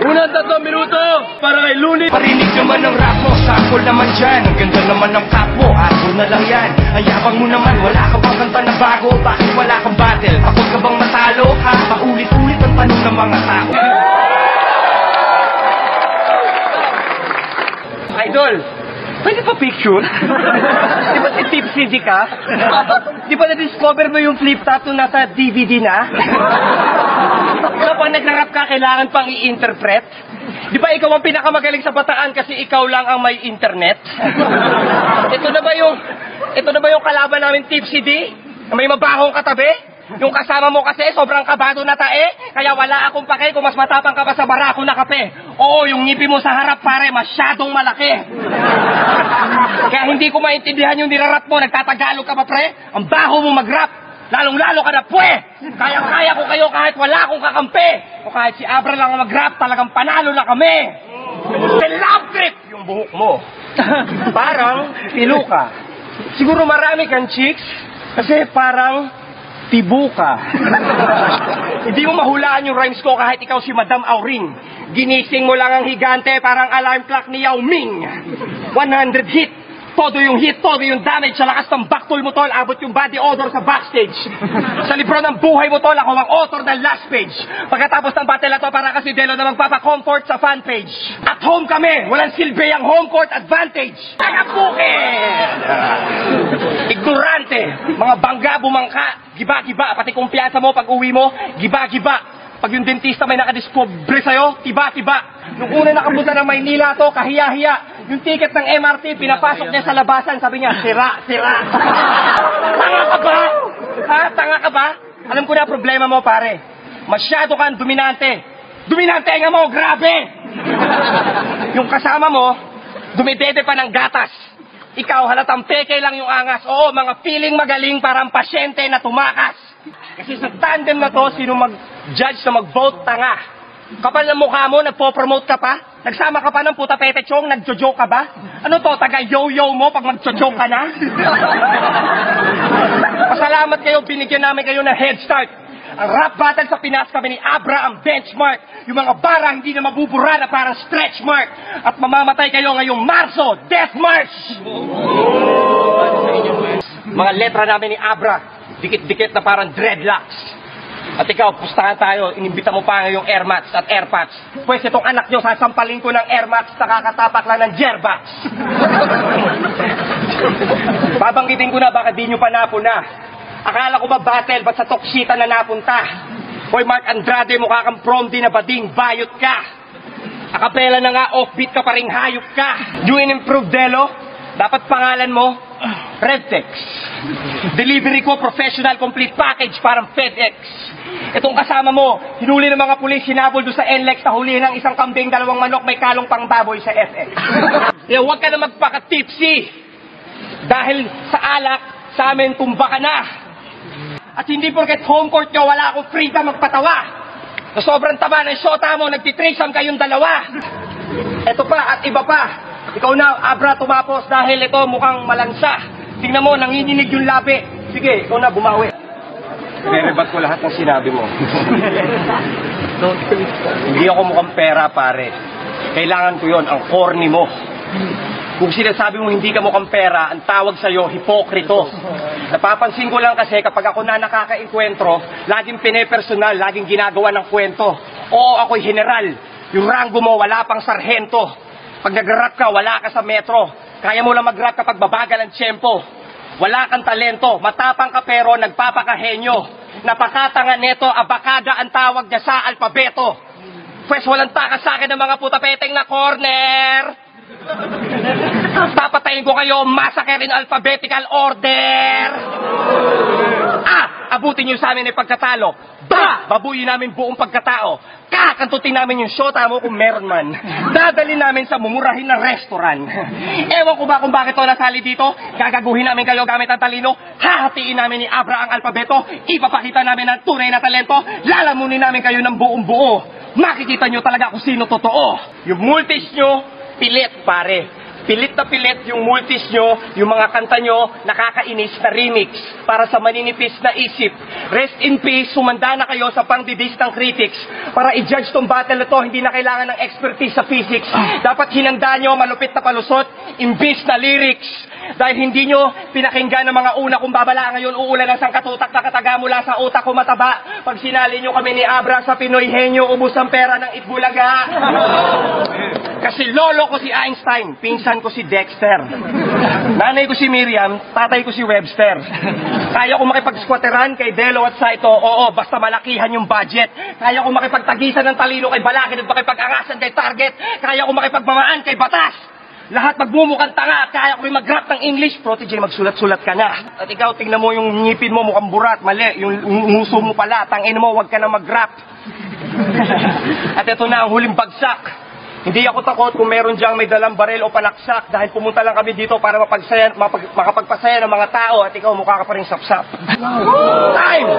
Unang 3 minuto para kay Luni. Parinig naman ng rap mo, sakol naman dyan. Ang ganda naman ng cap mo, ato na lang yan. Ang yabang mo naman, wala ka bang kanta na bago? Bakit wala kang battle? Takot ka bang matalo? Ha? Paulit-ulit ang tanong ng mga tao. Idol, pwede pa picture? Di ba si Tip CD ka? Di ba na-discover mo yung flip top nung nasa DVD na? Di ba pag nagrarap ka, kailangan pang i-interpret? Di ba ikaw ang pinakamagaling sa bataan kasi ikaw lang ang may internet? Ito na ba yung kalaban namin Tip CD? Na may mabahong katabi? Yung kasama mo kasi sobrang kabado na tae, kaya wala akong pake kung mas matapang ka pa sa barako na kape. Oo, yung ngipi mo sa harap pare, masyadong malaki. Kaya hindi ko maintindihan yung nirarap mo, nagtatagalog ka pa pre? Ang baho mo mag-rap, lalong-lalo ka na pwe! Kaya ko kayo kahit wala akong kakampi. O kahit si Abra lang ang mag-rap, talagang panalo na kami. Love trip yung buhok mo. Parang piluka. Siguro marami kang chicks, kasi parang tibuka. Hindi mo mahulaan yung rhymes ko kahit ikaw si Madam Auring. Ginising mo lang ang higante parang alarm clock ni Yao Ming. 100 hit. Todo yung hit, todo yung damage. Sa lakas ng backtool mo tol, abot yung body odor sa backstage. Sa libro ng buhay mo tol, ako ang author ng last page. Pagkatapos ng battle na to, para kasi Delo na magpapa-comfort sa fan page. At home kami, walang silbi ang home court advantage. Tagapukin! Ignorante, mga bangga, bumangka, giba-giba, pati kumpiyansa mo pag uwi mo, giba-giba. Pag yung dentista may nakadiscover sa'yo, tiba-tiba. Nung una nakapunta ng Maynila to, kahiya-hiya. Yung ticket ng MRT, pinapasok niya sa labasan, sabi niya, sira. Tanga ka ba? Ha? Tanga ka ba? Alam ko na problema mo, pare. Masyado kang dominante. Dominante nga mo, grabe! Yung kasama mo, dumidede pa ng gatas. Ikaw, halatang peke lang yung angas. Oo, mga feeling magaling parang pasyente na tumakas. Kasi sa tandem na to, sino mag-judge na mag-vote tanga? Kapal ng mukha mo, nagpo-promote ka pa? Nagsama ka pa ng puta pete chong, nagjo-joke ka ba? Ano to, taga-yo-yo mo pag magjo-joke ka na? Pasalamat kayo, binigyan namin kayo ng head start. Ang rap battle sa Pinas kami ni Abra ang benchmark. Yung mga bara hindi na mabubura na parang stretch mark. At mamamatay kayo ngayong Marso, Death March! Mga letra namin ni Abra, dikit-dikit na parang dreadlocks. At ikaw, pustahan tayo, inimbita mo pa ngayong Airmats at Airpods. Pwes itong anak nyo, sasampalin ko ng Airmats, nakakatapak lang ng Jerbox. Babanggitin ko na, baka di nyo pa napuna. Akala ko ba battle, ba't sa toksita na napunta? Hoy Mark Andrade, mukha kang prom din na bading, bayot ka. Akapela na nga, offbeat ka pa ring hayop ka. You in-improve Delo, dapat pangalan mo, Redtex. Delivery ko, professional, complete package, parang FedEx. Itong kasama mo, hinuli ng mga pulis, hinabol doon sa NLEX, nahulihin ng isang kambing, 2 manok, may kalong pang baboy sa FX. Kaya huwag ka na magpaka-tipsy. Dahil sa alak, sa amin tumba ka na. At hindi porket home court nyo, wala akong freedom magpatawa. Na sobrang taba ng shota mo, nagtitrisam kayong dalawa. Ito pa at iba pa. Ikaw na, Abra, tumapos dahil ito mukhang malansa. Tingnan mo, nanginginig yung labi. Sige, ikaw na, bumawi. Berebat ko lahat ng sinabi mo. Hindi ako mukhang pera, pare. Kailangan ko yon, ang corny mo. Kung sinasabi mo hindi ka mukhang pera, ang tawag sa'yo, hipokrito. Napapansin ko lang kasi kapag ako na nakaka-enkwentro, laging pinepersonal, laging ginagawa ng kwento. Oo, ako'y general. Yung rango mo, wala pang sarhento. Pag nag-rap ka, wala ka sa metro. Kaya mo lang mag-rap kapag babagal ang tiyempo. Wala kang talento, matapang ka pero nagpapakahenyo. Napakatanga neto, abakada ang tawag niya sa alpabeto. Pwes walang takas sa akin ng mga putapeteng na corner. Papatayin ko kayo, massacre in alphabetical order. Abutin nyo sa amin ay pagkatalo. Babuyin namin buong pagkatao. Kakantutin namin yung shota mo kung meron man. Dadali namin sa mumurahin na restaurant. Ewan ko ba kung bakit to nasali dito. Gagaguhin namin kayo gamit ang talino. Hahatiin namin ni Abra ang alpabeto. Ipapakita namin ang tunay na talento. Lalamunin namin kayo ng buong buo. Makikita nyo talaga kung sino totoo. Yung multis nyo, pilit pare. Pilit na pilit yung multis nyo, yung mga kanta nyo, nakakainis na remix para sa maninipis na isip. Rest in peace, sumanda na kayo sa pangdidis ng critics. Para i-judge tong battle na to, hindi na kailangan ng expertise sa physics. Dapat hinanda nyo malupit na palusot, imbis na lyrics. Dahil hindi nyo pinakinggan ng mga una kong babala ngayon, uulan ng sangkatutak na kataga mula sa utak ko mataba. Pag sinali nyo kami ni Abra sa Pinoy Henyo, ubus ang pera ng Itbulaga. Kasi lolo ko si Einstein, pinsan ko si Dexter. Nanay ko si Miriam, tatay ko si Webster. Kaya ko makipag-squatteran kay Delo at Saito, oo, basta malakihan yung budget. Kaya ko makipagtagisan ng talino kay Balakid at makipag-angasan kay Target. Kaya ko makipagmamaan kay Batas. Lahat magmumukhang tanga, kaya ko mag-rap ng English. Protege, magsulat-sulat ka na. At ikaw, tingnan mo yung ngipin mo, mukhang burat, mali. Yung nguso mo pala, tangin mo, wag ka na mag-rap. At ito na ang huling bagsak. Hindi ako takot kung meron diyang may dalang baril o panaksak dahil pumunta lang kami dito para makapagpasaya ng mga tao at ikaw mukha ka pa rin sapsap. Time!